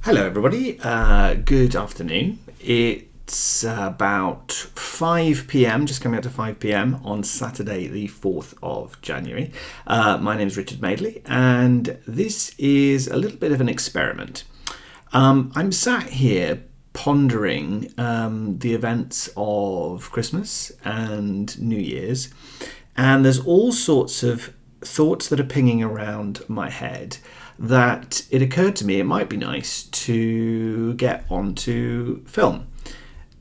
Hello everybody, good afternoon. It's about 5 p.m, just coming up to 5 p.m. on Saturday the 4th of January. My name is Richard Madeley and this is a little bit of an experiment. I'm sat here pondering the events of Christmas and New Year's, and there's all sorts of thoughts that are pinging around my head that it occurred to me it might be nice to get onto film.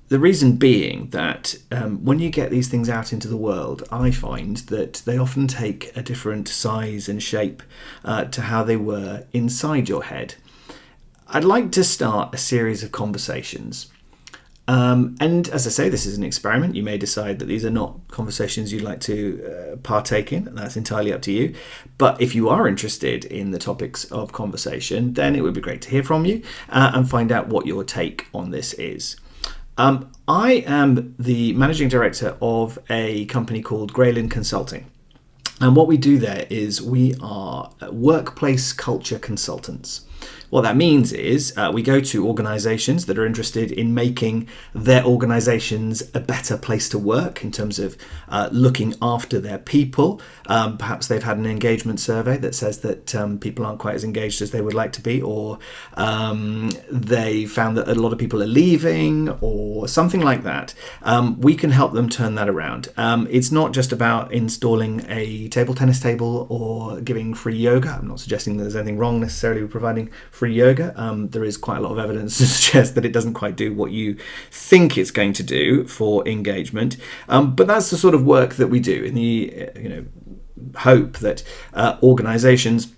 The reason being that when you get these things out into the world, I find that they often take a different size and shape to how they were inside your head. I'd like to start a series of conversations. And as I say, this is an experiment. You may decide that these are not conversations you'd like to partake in, and that's entirely up to you. But if you are interested in the topics of conversation, then it would be great to hear from you and find out what your take on this is. I am the managing director of a company called Greyland Consulting. And what we do there is we are workplace culture consultants. What that means is we go to organisations that are interested in making their organisations a better place to work in terms of looking after their people. Perhaps they've had an engagement survey that says that people aren't quite as engaged as they would like to be, or they found that a lot of people are leaving, or something like that. We can help them turn that around. It's not just about installing a table tennis table or giving free yoga. I'm not suggesting there's anything wrong necessarily with providing free yoga. There is quite a lot of evidence to suggest that it doesn't quite do what you think it's going to do for engagement. But that's the sort of work that we do in the hope that organisations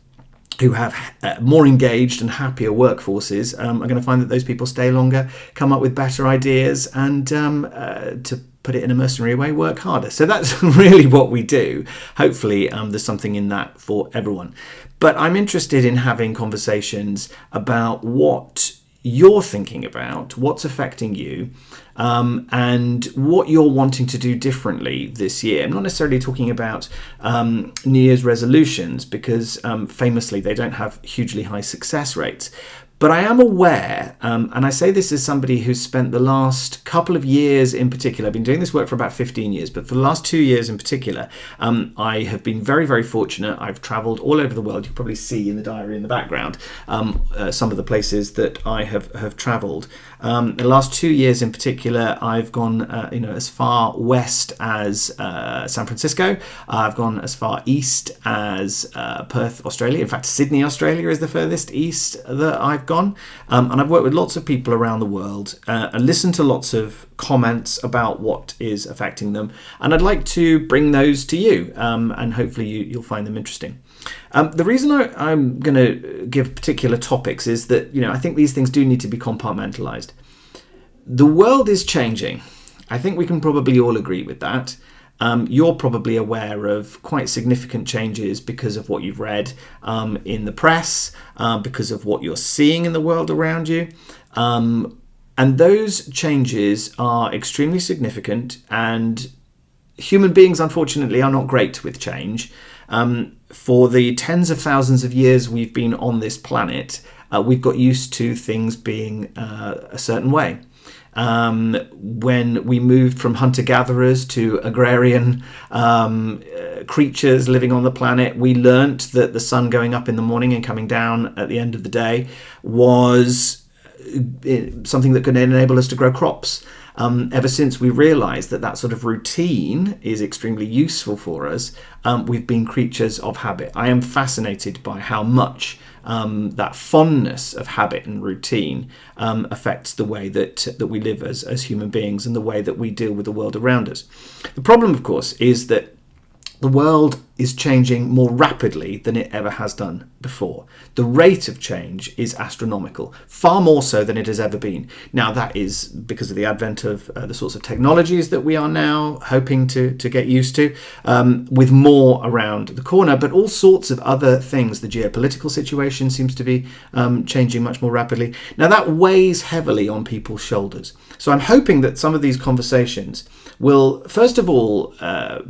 who have more engaged and happier workforces are going to find that those people stay longer, come up with better ideas, and to put it in a mercenary way, work harder. So that's really what we do. Hopefully there's something in that for everyone. But I'm interested in having conversations about what you're thinking about, what's affecting you, and what you're wanting to do differently this year. I'm not necessarily talking about New Year's resolutions, because famously they don't have hugely high success rates. But I am aware, and I say this as somebody who's spent the last couple of years in particular, I've been doing this work for about 15 years, but for the last 2 years in particular, I have been very, very fortunate. I've travelled all over the world. You can probably see in the diary in the background some of the places that I have travelled. The last 2 years in particular, I've gone as far west as San Francisco. I've gone as far east as Perth, Australia. In fact, Sydney, Australia is the furthest east that I've gone. And I've worked with lots of people around the world and listened to lots of comments about what is affecting them. And I'd like to bring those to you, and hopefully you'll find them interesting. The reason I'm going to give particular topics is that, I think these things do need to be compartmentalized. The world is changing. I think we can probably all agree with that. You're probably aware of quite significant changes because of what you've read in the press, because of what you're seeing in the world around you. And those changes are extremely significant, and human beings, unfortunately, are not great with change. For the tens of thousands of years we've been on this planet, we've got used to things being a certain way. When we moved from hunter-gatherers to agrarian creatures living on the planet, we learnt that the sun going up in the morning and coming down at the end of the day was something that could enable us to grow crops. Ever since we realised that sort of routine is extremely useful for us, we've been creatures of habit. I am fascinated by how much that fondness of habit and routine affects the way that we live as human beings and the way that we deal with the world around us. The problem, of course, is that the world is changing more rapidly than it ever has done before. The rate of change is astronomical, far more so than it has ever been. Now, that is because of the advent of the sorts of technologies that we are now hoping to get used to, with more around the corner, but all sorts of other things. The geopolitical situation seems to be changing much more rapidly. Now, that weighs heavily on people's shoulders. So I'm hoping that some of these conversations will, first of all,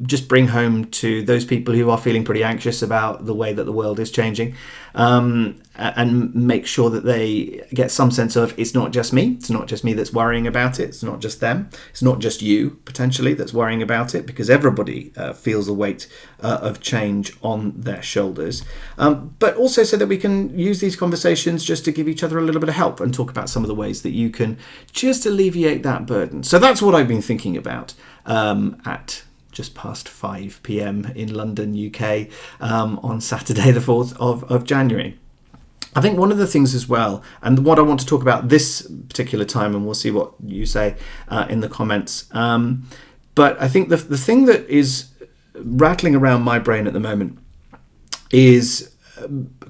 just bring home to those people who are feeling pretty anxious about the way that the world is changing, and make sure that they get some sense of it's not just me. It's not just me that's worrying about it. It's not just them. It's not just you, potentially, that's worrying about it, because everybody feels the weight of change on their shoulders. But also so that we can use these conversations just to give each other a little bit of help and talk about some of the ways that you can just alleviate that burden. So that's what I've been thinking about at just past 5 p.m. in London, UK, on Saturday the 4th of January. I think one of the things as well, and what I want to talk about this particular time, and we'll see what you say in the comments, but I think the thing that is rattling around my brain at the moment is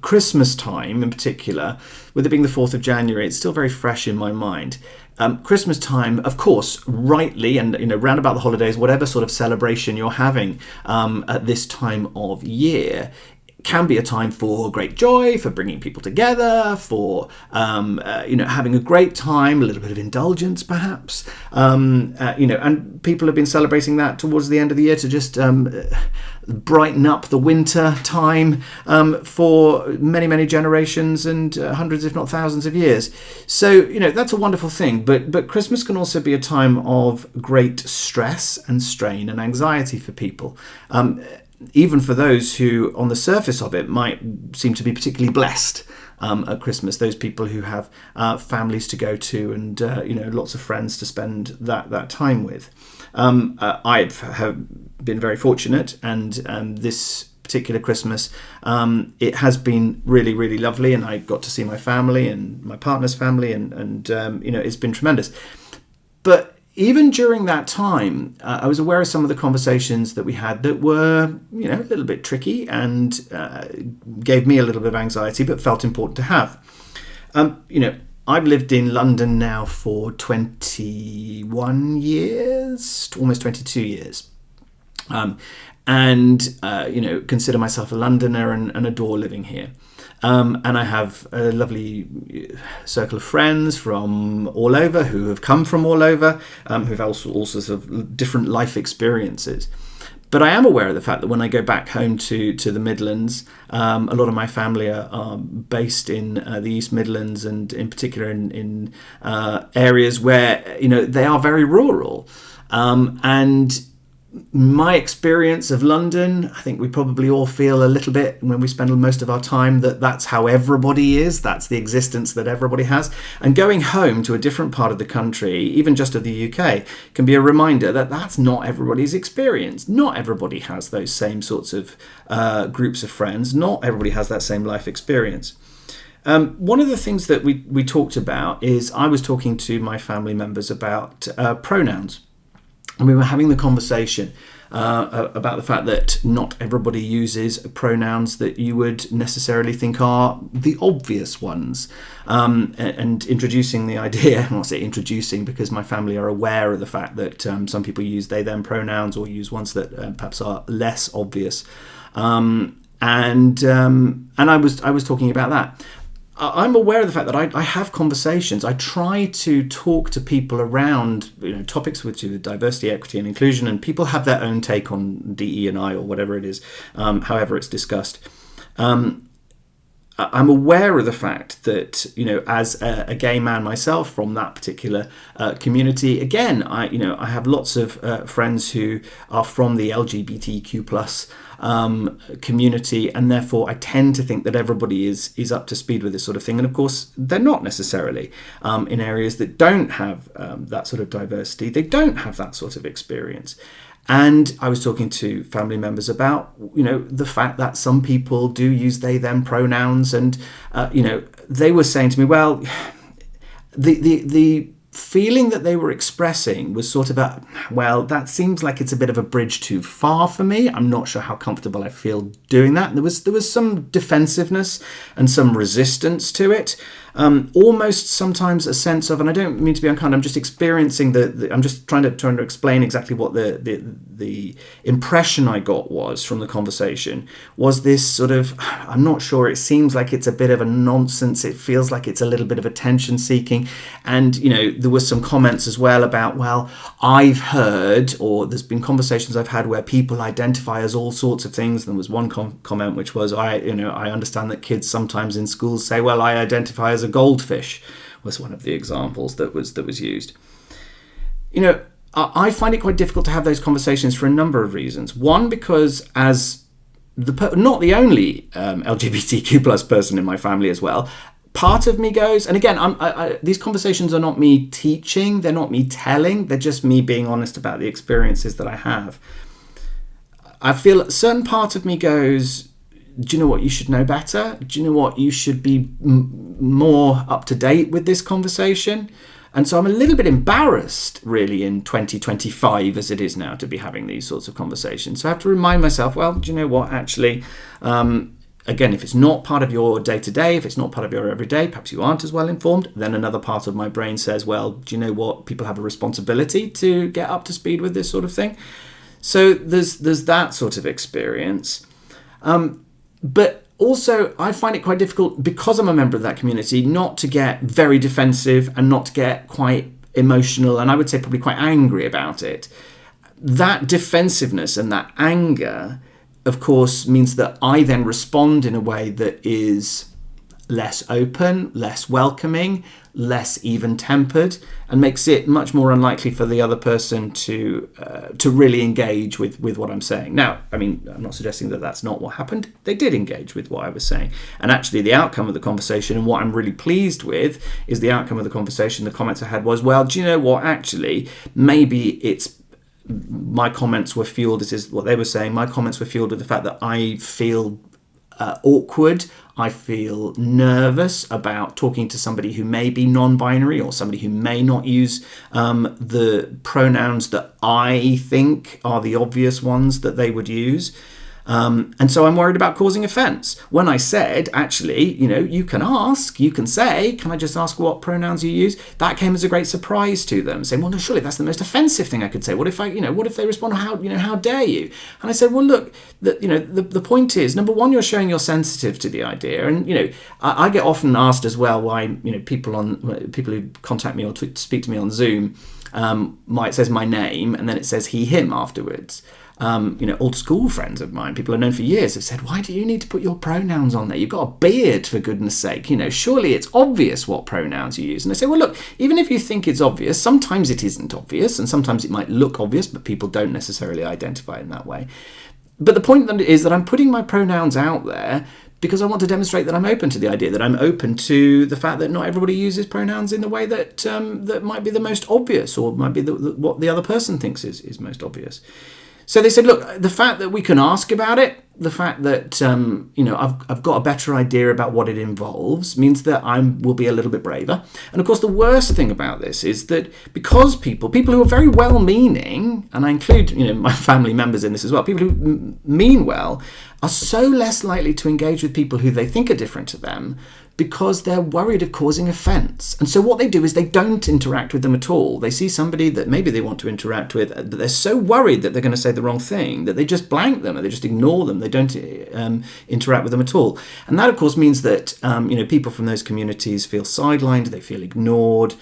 Christmas time in particular. With it being the 4th of January, it's still very fresh in my mind. Christmas time, of course, rightly, and round about the holidays, whatever sort of celebration you're having at this time of year, can be a time for great joy, for bringing people together, for having a great time, a little bit of indulgence perhaps, and people have been celebrating that towards the end of the year to just brighten up the winter time for many, many generations and hundreds, if not thousands of years. So, that's a wonderful thing. But Christmas can also be a time of great stress and strain and anxiety for people. Even for those who, on the surface of it, might seem to be particularly blessed at Christmas, those people who have families to go to and lots of friends to spend that time with. I have been very fortunate, and this particular Christmas, it has been really, really lovely, and I got to see my family and my partner's family, and it's been tremendous. But even during that time, I was aware of some of the conversations that we had that were, a little bit tricky and gave me a little bit of anxiety, but felt important to have. I've lived in London now for 21 years, almost 22 years. Consider myself a Londoner and adore living here. And I have a lovely circle of friends from all over who have come from all over, who've also all sorts of different life experiences. But I am aware of the fact that when I go back home to the Midlands, a lot of my family are based in the East Midlands, and in particular in areas where they are very rural. And my experience of London, I think we probably all feel a little bit when we spend most of our time that's how everybody is. That's the existence that everybody has. And going home to a different part of the country, even just of the UK, can be a reminder that that's not everybody's experience. Not everybody has those same sorts of groups of friends. Not everybody has that same life experience. One of the things that we talked about is I was talking to my family members about pronouns. And we were having the conversation about the fact that not everybody uses pronouns that you would necessarily think are the obvious ones. And introducing the idea, I'll say introducing because my family are aware of the fact that some people use they, them pronouns or use ones that perhaps are less obvious. And I was talking about that. I'm aware of the fact that I have conversations. I try to talk to people around topics with diversity, equity and inclusion, and people have their own take on DE and I or whatever it is, however it's discussed. I'm aware of the fact that, as a gay man myself from that particular community, again, I have lots of friends who are from the LGBTQ plus community, and therefore I tend to think that everybody is up to speed with this sort of thing. And of course, they're not necessarily in areas that don't have that sort of diversity. They don't have that sort of experience. And I was talking to family members about, the fact that some people do use they, them pronouns. And, they were saying to me, well, the feeling that they were expressing was sort of that seems like it's a bit of a bridge too far for me. I'm not sure how comfortable I feel doing that. And there was some defensiveness and some resistance to it. Almost sometimes a sense of, and I don't mean to be unkind, I'm just experiencing I'm just trying to explain exactly what the impression I got was from the conversation was this sort of, I'm not sure, it seems like it's a bit of a nonsense. It feels like it's a little bit of attention seeking. And, there were some comments as well about, well, I've heard, or there's been conversations I've had where people identify as all sorts of things. There was one comment which was, I understand that kids sometimes in schools say, well, I identify as a goldfish, was one of the examples that was used. I find it quite difficult to have those conversations for a number of reasons. One, because as not the only LGBTQ plus person in my family as well, part of me goes, and again, these conversations are not me teaching, they're not me telling, they're just me being honest about the experiences that I have. I feel a certain part of me goes, do you know what, you should know better? Do you know what, you should be more up to date with this conversation? And so I'm a little bit embarrassed, really, in 2025 as it is now, to be having these sorts of conversations. So I have to remind myself, well, do you know what, actually, again, if it's not part of your day-to-day, if it's not part of your everyday, perhaps you aren't as well informed, then another part of my brain says, well, do you know what, people have a responsibility to get up to speed with this sort of thing. So there's that sort of experience. But also, I find it quite difficult, because I'm a member of that community, not to get very defensive and not to get quite emotional, and I would say probably quite angry about it. That defensiveness and that anger, of course, means that I then respond in a way that is less open, less welcoming, less even-tempered, and makes it much more unlikely for the other person to really engage with what I'm saying. Now, I mean, I'm not suggesting that that's not what happened. They did engage with what I was saying. And actually, the outcome of the conversation, and what I'm really pleased with, is the outcome of the conversation, the comments I had was, well, do you know what, actually, maybe it's my comments were fueled, this is what they were saying, my comments were fueled with the fact that I feel awkward, I feel nervous about talking to somebody who may be non-binary, or somebody who may not use the pronouns that I think are the obvious ones that they would use. And so I'm worried about causing offence. When I said, actually, you can ask, you can say, can I just ask what pronouns you use? That came as a great surprise to them, saying, well, no, surely that's the most offensive thing I could say. What if they respond, how dare you? And I said, well, look, the point is, number one, you're showing you're sensitive to the idea. And, I get often asked as well why, people who contact me or speak to me on Zoom, it says my name and then it says he, him afterwards. Old school friends of mine, people I've known for years, have said, why do you need to put your pronouns on there? You've got a beard, for goodness sake. Surely it's obvious what pronouns you use. And I say, well, look, even if you think it's obvious, sometimes it isn't obvious, and sometimes it might look obvious, but people don't necessarily identify in that way. But the point is that I'm putting my pronouns out there because I want to demonstrate that I'm open to the idea, that I'm open to the fact that not everybody uses pronouns in the way that that might be the most obvious, or might be what the other person thinks is most obvious. So they said, look, the fact that we can ask about it, the fact that I've got a better idea about what it involves, means that I will be a little bit braver. And of course, the worst thing about this is that because people who are very well-meaning, and I include my family members in this as well, people who mean well, are so less likely to engage with people who they think are different to them, because they're worried of causing offence. And so what they do is they don't interact with them at all. They see somebody that maybe they want to interact with, but they're so worried that they're going to say the wrong thing that they just blank them, or they just ignore them. They don't interact with them at all. And that, of course, means that people from those communities feel sidelined, they feel ignored,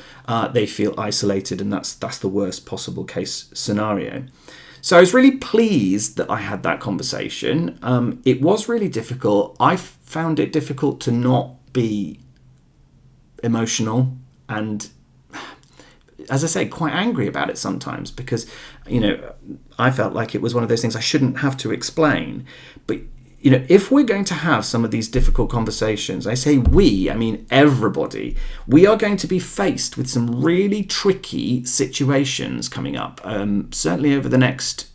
they feel isolated, and that's the worst possible case scenario. So I was really pleased that I had that conversation. It was really difficult. I found it difficult to not be emotional and, as I say, quite angry about it sometimes, because I felt like it was one of those things I shouldn't have to explain. But if we're going to have some of these difficult conversations, I say we, I mean everybody, we are going to be faced with some really tricky situations coming up, certainly over the next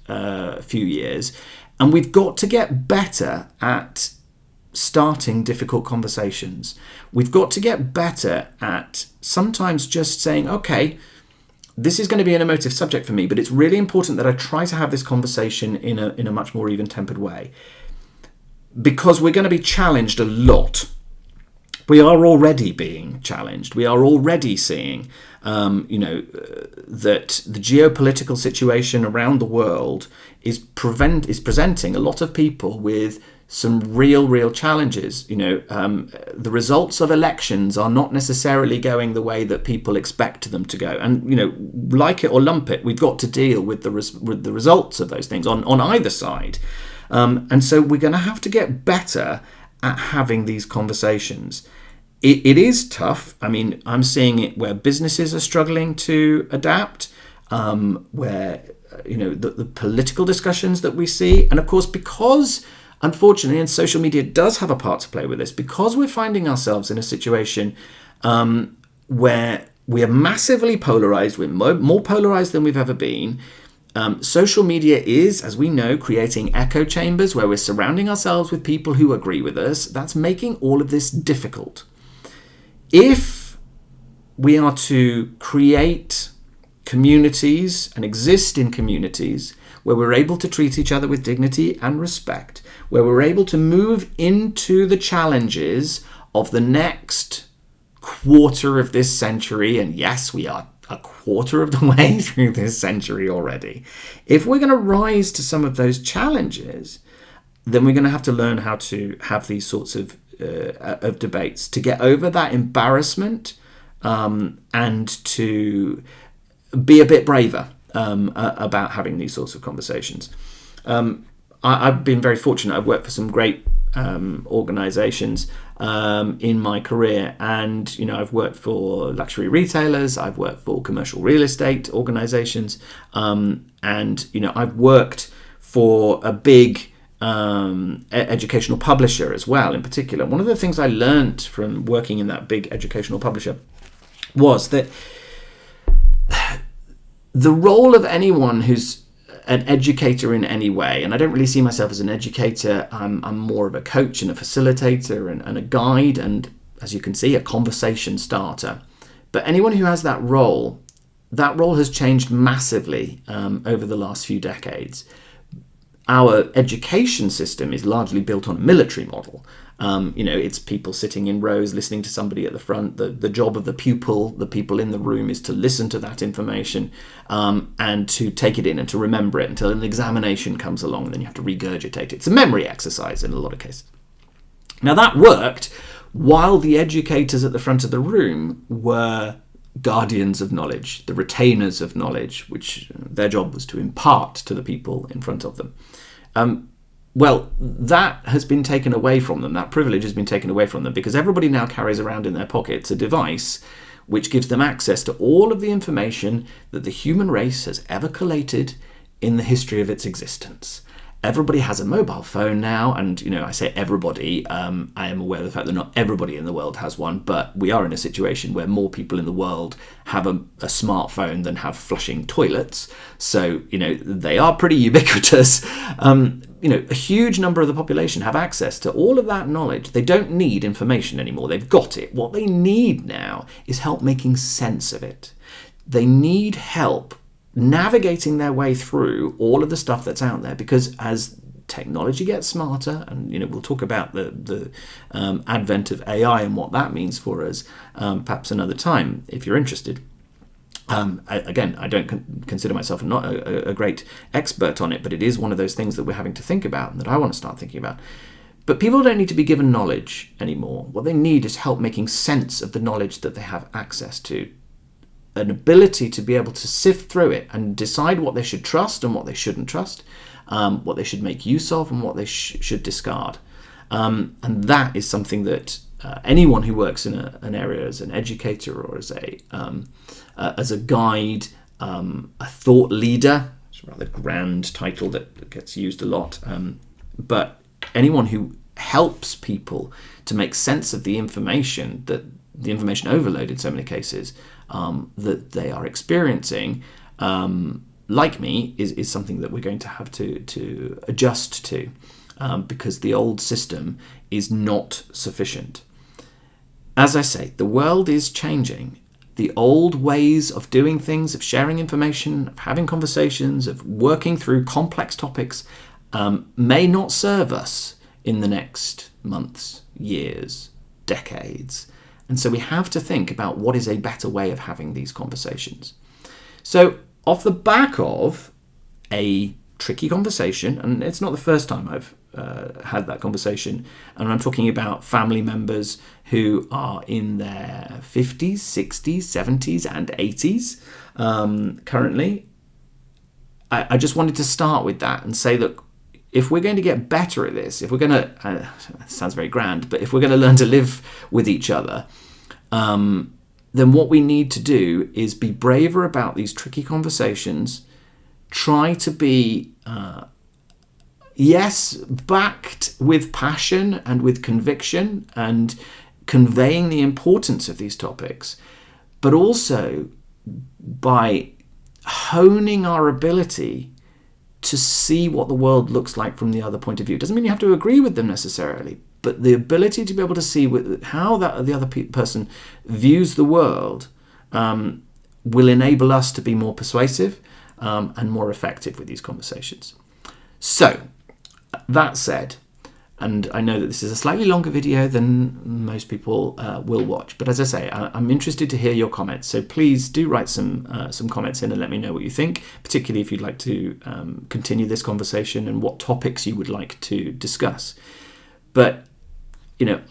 few years, and we've got to get better at starting difficult conversations. We've got to get better at sometimes just saying, okay, this is going to be an emotive subject for me, but it's really important that I try to have this conversation in a much more even-tempered way, because we're going to be challenged a lot. We are already being challenged. We are already seeing that the geopolitical situation around the world is presenting a lot of people with some real challenges. The results of elections are not necessarily going the way that people expect them to go. And, like it or lump it, we've got to deal with the results of those things on either side. And so we're going to have to get better at having these conversations. It is tough. I mean, I'm seeing it where businesses are struggling to adapt, where, the political discussions that we see. And of course, because unfortunately, and social media does have a part to play with this, because we're finding ourselves in a situation where we are massively polarized, we're more polarized than we've ever been. Social media is, as we know, creating echo chambers where we're surrounding ourselves with people who agree with us. That's making all of this difficult. If we are to create communities and exist in communities where we're able to treat each other with dignity and respect, where we're able to move into the challenges of the next quarter of this century, and yes, we are a quarter of the way through this century already. If we're going to rise to some of those challenges, then we're going to have to learn how to have these sorts of debates to get over that embarrassment and to be a bit braver about having these sorts of conversations. I've been very fortunate. I've worked for some great organizations in my career, and I've worked for luxury retailers, I've worked for commercial real estate organizations, and I've worked for a big educational publisher as well. In particular, one of the things I learned from working in that big educational publisher was that the role of anyone who's an educator in any way, and I don't really see myself as an educator, I'm more of a coach and a facilitator and a guide, and as you can see, a conversation starter. But anyone who has that role has changed massively over the last few decades. Our education system is largely built on a military model. It's people sitting in rows listening to somebody at the front. The job of the pupil, the people in the room, is to listen to that information and to take it in and to remember it until an examination comes along, and then you have to regurgitate it. It's a memory exercise in a lot of cases. Now, that worked while the educators at the front of the room were guardians of knowledge, the retainers of knowledge, which their job was to impart to the people in front of them. Well, that has been taken away from them. That privilege has been taken away from them because everybody now carries around in their pockets a device which gives them access to all of the information that the human race has ever collated in the history of its existence. Everybody has a mobile phone now, and I say everybody, I am aware of the fact that not everybody in the world has one, but we are in a situation where more people in the world have a smartphone than have flushing toilets, so they are pretty ubiquitous. A huge number of the population have access to all of that knowledge. They don't need information anymore, they've got it. What they need now is help making sense of it. They need help navigating their way through all of the stuff that's out there, because as technology gets smarter, and we'll talk about the advent of AI and what that means for us perhaps another time if you're interested. I don't consider myself not a great expert on it, but it is one of those things that we're having to think about and that I want to start thinking about. But people don't need to be given knowledge anymore. What they need is help making sense of the knowledge that they have access to. An ability to be able to sift through it and decide what they should trust and what they shouldn't trust, what they should make use of and what they should discard. And that is something that anyone who works in an area as an educator or as a guide, a thought leader, it's a rather grand title that gets used a lot, but anyone who helps people to make sense of the information overload in so many cases that they are experiencing, like me, is something that we're going to have to adjust to, because the old system is not sufficient. As I say, the world is changing. The old ways of doing things, of sharing information, of having conversations, of working through complex topics, may not serve us in the next months, years, decades. And so we have to think about what is a better way of having these conversations. So off the back of a tricky conversation, and it's not the first time I've had that conversation. And I'm talking about family members who are in their 50s, 60s, 70s, and 80s currently. I just wanted to start with that and say, look, if we're going to get better at this, if we're going to, sounds very grand, but if we're going to learn to live with each other, then what we need to do is be braver about these tricky conversations, try to be, yes, backed with passion and with conviction and conveying the importance of these topics, but also by honing our ability to see what the world looks like from the other point of view. It doesn't mean you have to agree with them necessarily, but the ability to be able to see how the other person views the world will enable us to be more persuasive and more effective with these conversations. So, that said, and I know that this is a slightly longer video than most people will watch, but as I say, I'm interested to hear your comments. So please do write some comments in and let me know what you think, particularly if you'd like to continue this conversation and what topics you would like to discuss. But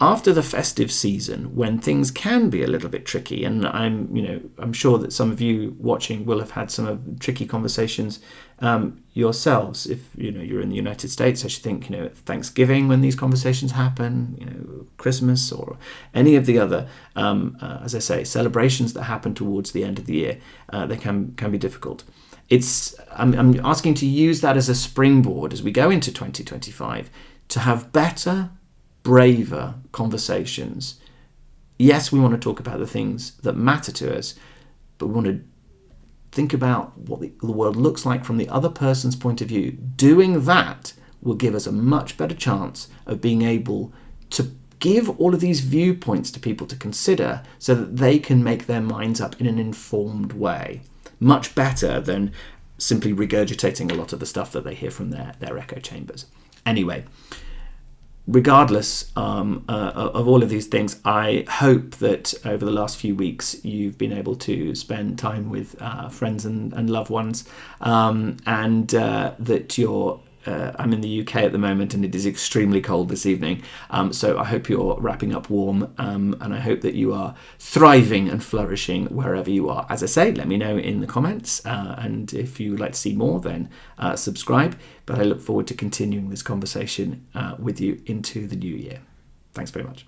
after the festive season, when things can be a little bit tricky, and I'm sure that some of you watching will have had some tricky conversations yourselves. If you're in the United States, I should think Thanksgiving when these conversations happen, Christmas or any of the other, as I say, celebrations that happen towards the end of the year, they can be difficult. I'm asking to use that as a springboard as we go into 2025 to have better, braver conversations. Yes, we want to talk about the things that matter to us, but we want to think about what the world looks like from the other person's point of view. Doing that will give us a much better chance of being able to give all of these viewpoints to people to consider so that they can make their minds up in an informed way. Much better than simply regurgitating a lot of the stuff that they hear from their echo chambers. Anyway, regardless of all of these things, I hope that over the last few weeks you've been able to spend time with friends and loved ones, and that you're I'm in the UK at the moment and it is extremely cold this evening, so I hope you're wrapping up warm, and I hope that you are thriving and flourishing wherever you are. As I say, let me know in the comments, and if you would like to see more, then subscribe. But I look forward to continuing this conversation with you into the new year. Thanks very much.